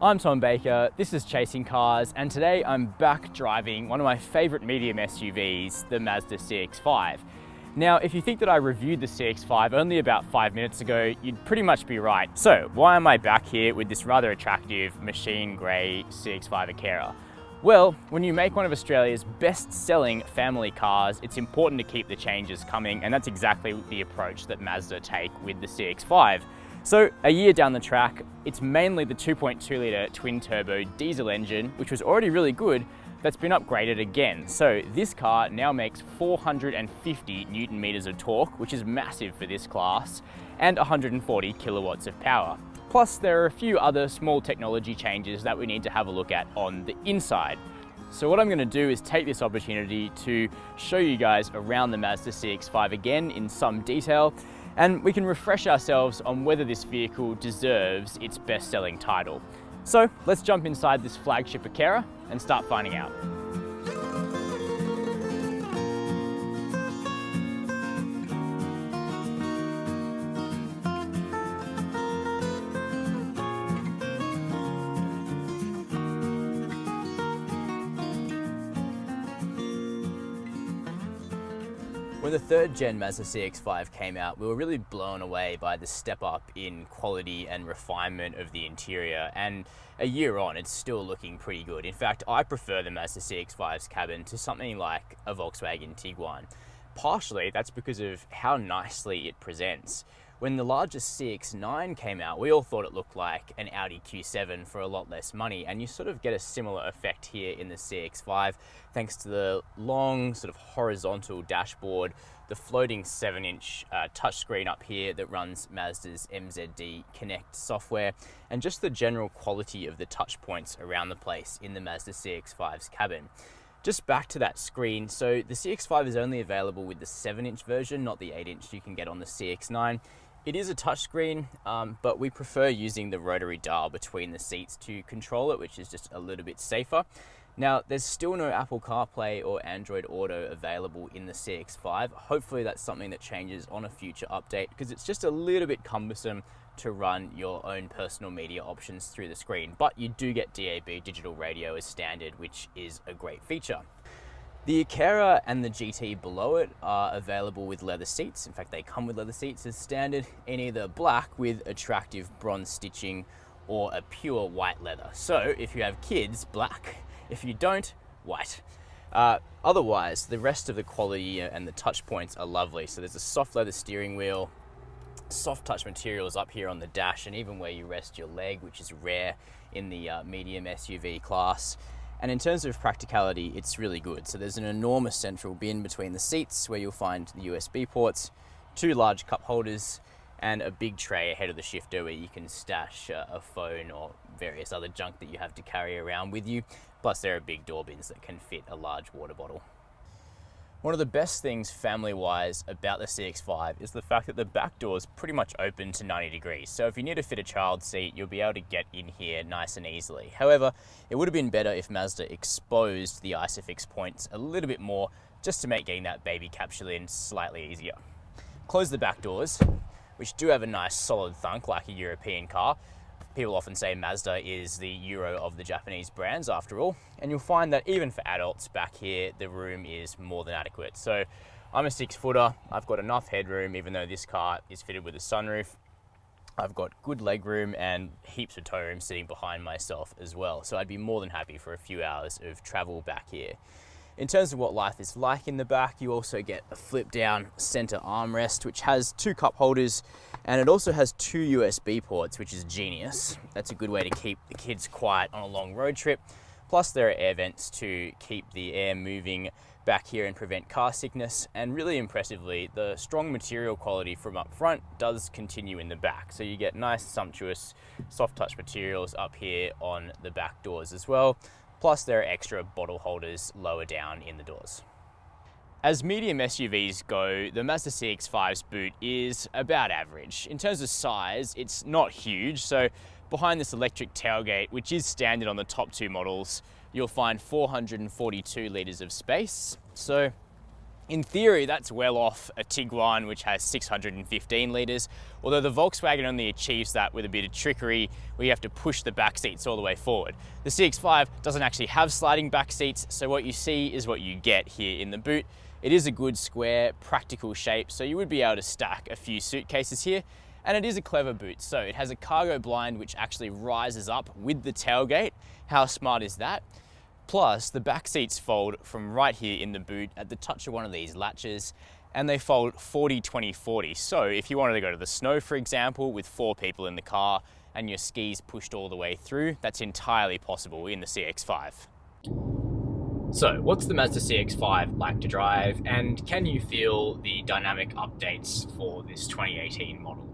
I'm Tom Baker, this is Chasing Cars, and today I'm back driving one of my favourite medium SUVs, the Mazda CX-5. Now, if you think that I reviewed the CX-5 only about 5 minutes ago, you'd pretty much be right. So, why am I back here with this rather attractive machine grey CX-5 Akera? Well, when you make one of Australia's best-selling family cars, it's important to keep the changes coming, and that's exactly the approach that Mazda take with the CX-5. So a year down the track, it's mainly the 2.2 litre twin-turbo diesel engine, which was already really good, that's been upgraded again. So this car now makes 450 Newton meters of torque, which is massive for this class, and 140 kilowatts of power. Plus, there are a few other small technology changes that we need to have a look at on the inside. So what I'm going to do is take this opportunity to show you guys around the Mazda CX-5 again in some detail, and we can refresh ourselves on whether this vehicle deserves its best-selling title. So let's jump inside this flagship Akera and start finding out. When the third gen Mazda CX-5 came out, we were really blown away by the step up in quality and refinement of the interior, and a year on it's still looking pretty good. In fact, I prefer the Mazda CX-5's cabin to something like a Volkswagen Tiguan. Partially that's because of how nicely it presents. When the largest CX-9 came out, we all thought it looked like an Audi Q7 for a lot less money, and you sort of get a similar effect here in the CX-5 thanks to the long sort of horizontal dashboard, the floating 7-inch touchscreen up here that runs Mazda's MZD Connect software, and just the general quality of the touch points around the place in the Mazda CX-5's cabin. Just back to that screen, so the CX-5 is only available with the 7-inch version, not the 8-inch you can get on the CX-9. It is a touchscreen, but we prefer using the rotary dial between the seats to control it, which is just a little bit safer. Now, there's still no Apple CarPlay or Android Auto available in the CX-5. Hopefully that's something that changes on a future update, because it's just a little bit cumbersome to run your own personal media options through the screen. But you do get DAB digital radio as standard, which is a great feature. The Akera and the GT below it are available with leather seats. In fact, they come with leather seats as standard in either black with attractive bronze stitching or a pure white leather. So if you have kids, black. If you don't, white. Otherwise, the rest of the quality and the touch points are lovely. So there's a soft leather steering wheel, soft touch materials up here on the dash, and even where you rest your leg, which is rare in the medium SUV class. And in terms of practicality, it's really good. So there's an enormous central bin between the seats where you'll find the USB ports, 2 large cup holders, and a big tray ahead of the shifter where you can stash a phone or various other junk that you have to carry around with you. Plus there are big door bins that can fit a large water bottle. One of the best things family-wise about the CX-5 is the fact that the back door is pretty much open to 90 degrees. So if you need to fit a child seat, you'll be able to get in here nice and easily. However, it would have been better if Mazda exposed the ISOFIX points a little bit more, just to make getting that baby capsule in slightly easier. Close the back doors, which do have a nice solid thunk like a European car. People often say Mazda is the Euro of the Japanese brands after all, and you'll find that even for adults back here, the room is more than adequate. So I'm a 6-footer, I've got enough headroom even though this car is fitted with a sunroof. I've got good leg room and heaps of toe room sitting behind myself as well, so I'd be more than happy for a few hours of travel back here. In terms of what life is like in the back, you also get a flip down center armrest, which has 2 cup holders, and it also has 2 USB ports, which is genius. That's a good way to keep the kids quiet on a long road trip. Plus there are air vents to keep the air moving back here and prevent car sickness. And really impressively, the strong material quality from up front does continue in the back. So you get nice, sumptuous, soft touch materials up here on the back doors as well. Plus there are extra bottle holders lower down in the doors. As medium SUVs go, the Mazda CX-5's boot is about average. In terms of size, it's not huge, so behind this electric tailgate, which is standard on the top 2 models, you'll find 442 litres of space. So In theory, that's well off a Tiguan, which has 615 litres, although the Volkswagen only achieves that with a bit of trickery, where you have to push the back seats all the way forward. The CX-5 doesn't actually have sliding back seats, so what you see is what you get here in the boot. It is a good square, practical shape, so you would be able to stack a few suitcases here, and it is a clever boot. So it has a cargo blind which actually rises up with the tailgate. How smart is that? Plus, the back seats fold from right here in the boot at the touch of one of these latches, and they fold 40-20-40. So if you wanted to go to the snow, for example, with 4 people in the car and your skis pushed all the way through, that's entirely possible in the CX-5. So what's the Mazda CX-5 like to drive, and can you feel the dynamic updates for this 2018 model?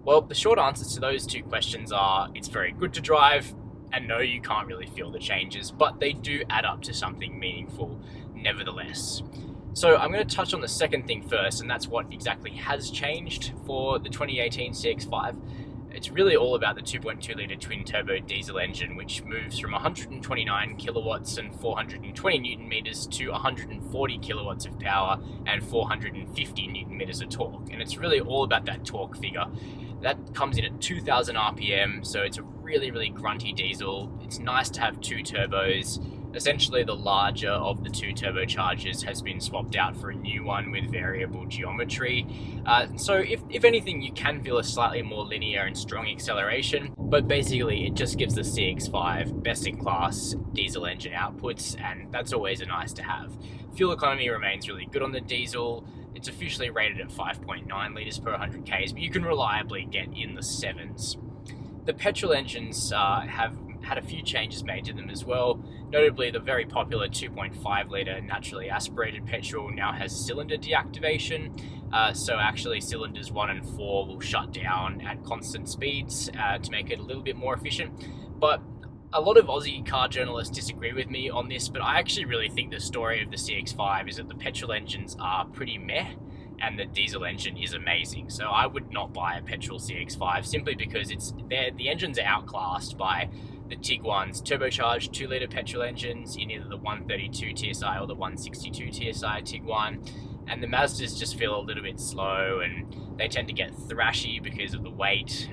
Well, the short answers to those two questions are it's very good to drive, and no, you can't really feel the changes, but they do add up to something meaningful nevertheless. So I'm going to touch on the second thing first, and that's what exactly has changed for the 2018 CX-5. It's really all about the 2.2 litre twin turbo diesel engine, which moves from 129 kilowatts and 420 newton meters to 140 kilowatts of power and 450 newton meters of torque. And it's really all about that torque figure. That comes in at 2000 RPM, so it's a really grunty diesel. It's nice to have 2 turbos. Essentially, the larger of the 2 turbochargers has been swapped out for a new one with variable geometry. So if anything, you can feel a slightly more linear and strong acceleration, but basically it just gives the CX-5 best-in-class diesel engine outputs, and that's always a nice to have. Fuel economy remains really good on the diesel. It's officially rated at 5.9 litres per 100 Ks, but you can reliably get in the 7s. The petrol engines have had a few changes made to them as well. Notably, the very popular 2.5 litre naturally aspirated petrol now has cylinder deactivation. So actually cylinders 1 and 4 will shut down at constant speeds to make it a little bit more efficient. But a lot of Aussie car journalists disagree with me on this, but I actually really think the story of the CX-5 is that the petrol engines are pretty meh and the diesel engine is amazing. So I would not buy a petrol CX-5 simply because the engines are outclassed by the Tiguan's turbocharged 2 litre petrol engines in either the 132 TSI or the 162 TSI Tiguan. And the Mazdas just feel a little bit slow and they tend to get thrashy because of the weight.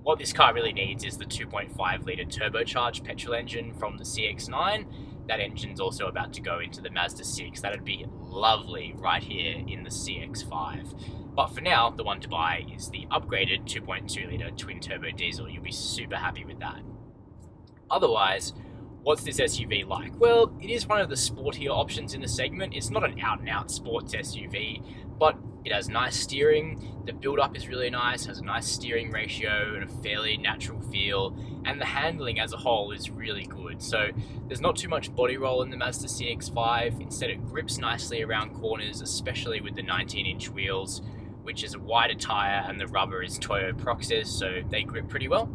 What this car really needs is the 2.5 litre turbocharged petrol engine from the CX-9. That engine's also about to go into the Mazda 6. That'd be lovely right here in the CX-5. But for now, the one to buy is the upgraded 2.2 litre twin turbo diesel. You'll be super happy with that. Otherwise, what's this SUV like? Well, it is one of the sportier options in the segment. It's not an out-and-out sports SUV, but it has nice steering. The build-up is really nice, has a nice steering ratio and a fairly natural feel, and the handling as a whole is really good. So there's not too much body roll in the Mazda CX-5. Instead, it grips nicely around corners, especially with the 19-inch wheels, which is a wider tyre, and the rubber is Toyo Proxys, so they grip pretty well.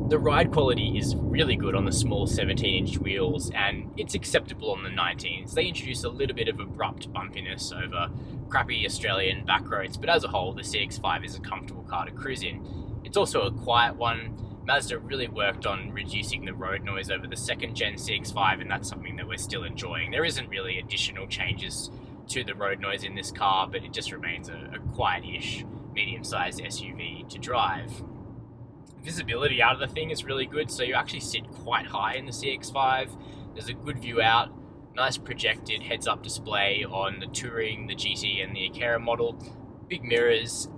The ride quality is really good on the small 17-inch wheels, and it's acceptable on the 19s. They introduce a little bit of abrupt bumpiness over crappy Australian back roads, but as a whole, the CX-5 is a comfortable car to cruise in. It's also a quiet one. Mazda really worked on reducing the road noise over the second-gen CX-5, and that's something that we're still enjoying. There isn't really additional changes to the road noise in this car, but it just remains a quiet-ish, medium-sized SUV to drive. Visibility out of the thing is really good, so you actually sit quite high in the CX-5. There's a good view out, nice projected heads-up display on the Touring, the GT and the Akera model, big mirrors,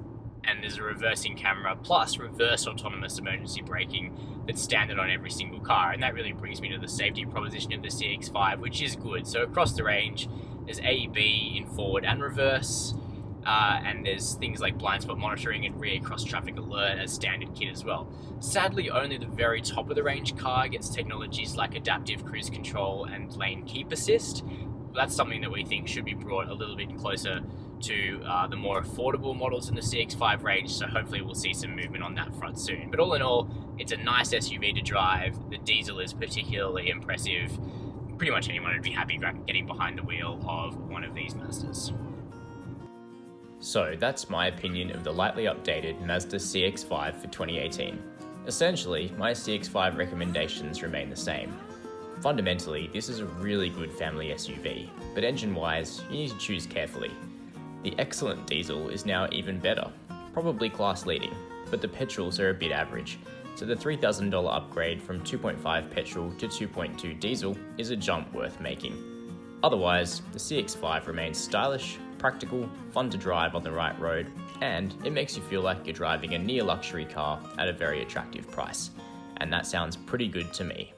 and there's a reversing camera plus reverse autonomous emergency braking that's standard on every single car. And that really brings me to the safety proposition of the CX-5, which is good. So across the range, there's AEB in forward and reverse, and there's things like blind spot monitoring and rear cross traffic alert as standard kit as well. Sadly, only the very top of the range car gets technologies like adaptive cruise control and lane keep assist. That's something that we think should be brought a little bit closer to the more affordable models in the CX-5 range, so hopefully we'll see some movement on that front soon. But all in all, it's a nice SUV to drive. The diesel is particularly impressive. Pretty much anyone would be happy getting behind the wheel of one of these Mazdas. So that's my opinion of the lightly updated Mazda CX-5 for 2018. Essentially, my CX-5 recommendations remain the same. Fundamentally, this is a really good family SUV, but engine-wise, you need to choose carefully. The excellent diesel is now even better, probably class-leading, but the petrols are a bit average, so the $3,000 upgrade from 2.5 petrol to 2.2 diesel is a jump worth making. Otherwise, the CX-5 remains stylish, practical, fun to drive on the right road, and it makes you feel like you're driving a near luxury car at a very attractive price. And that sounds pretty good to me.